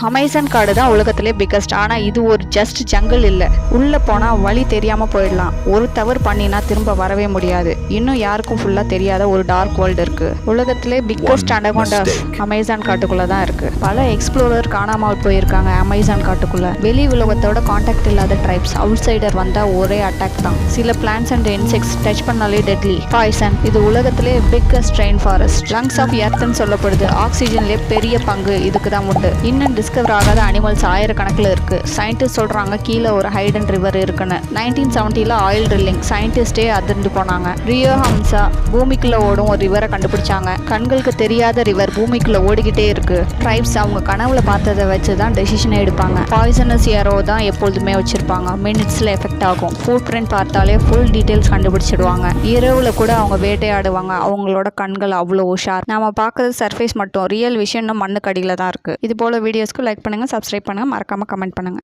Amazon காடு தான் உலகத்திலே பிக்கஸ்ட். ஆனால் இது ஒரு ஜஸ்ட் ஜங்கிள் இல்லை. உள்ளே போனால் வழி தெரியாமல் போயிடலாம். ஒரு தவறு பண்ணினா திரும்ப வரவே முடியாது. இன்னும் யாருக்கும் ஃபுல்லாக தெரியாத ஒரு டார்க் வேர்ல்டு இருக்குது. உலகத்திலே பிக்கஸ்ட் அனகோண்டாஸ் அமேசான் காட்டுக்குள்ளே தான் இருக்குது. பல எக்ஸ்ப்ளோரர் காணாமல் போயிருக்காங்க அமேசான் காட்டுக்குள்ளே. வெளி உலகத்தோட கான்டாக்ட் இல்லாத ட்ரைப்ஸ் அவுட் சைடர் வந்தால் ஒரே அட்டாக் தான். சில பிளான்ஸ் அண்ட் இன்செக்ட்ஸ் டச் பண்ணாலே டெட்லி. பாய்சன். இது உலகத்திலே biggest rain forest. Lungs of எர்த்னு சொல்லப்படுது. ஆக்சிஜன்லேயே பெரிய பங்கு இதுக்கு தான் உண்டு. இன்னும் டிஸ்கவர் ஆகாத அனிமல்ஸ் ஆயிரக்கணக்கில் இருக்கு. சயின்டிஸ்ட் சொல்றாங்க கீழே ஒரு ஹைடன் ரிவர் இருக்குன்னு. 1970 ஆயில் ட்ரில்லிங் சயின்டிஸ்டே அதிர்ந்து போனாங்க. ரியோ ஹம்சா பூமிக்குள்ள ஓடும் ஒரு ரிவரை கண்டுபிடிச்சாங்க. கண்களுக்கு தெரியாத ரிவர் பூமிக்குள்ள ஓடிக்கிட்டே இருக்கு. ட்ரைப்ஸ் அவங்க கனவுல பார்த்ததை வச்சு தான் டெசிஷனை எடுப்பாங்க. பாய்சனஸ் ஏரோ தான் எப்பொழுதுமே வச்சிருப்பாங்க. மினிட்ஸ்ல எஃபெக்ட் ஆகும். ஃபுட் பிரிண்ட் பார்த்தாலே ஃபுல் டீடைல்ஸ் கண்டுபிடிச்சிடுவாங்க. இரவுல கூட அவங்க வேட்டையாடுவாங்க. அவங்களோட கண்கள் அவ்வளோ ஷார்ப். நாம பார்க்கறது சர்ஃபேஸ் மட்டும். ரியல் விஷயம் இன்னும் மண்ணுக்கு அடியில தான் இருக்கு. இது போல வீடியோஸ்க்கு லைக் பண்ணுங்க, சப்ஸ்கிரைப் பண்ணுங்க, மறக்காம கமெண்ட் பண்ணுங்க.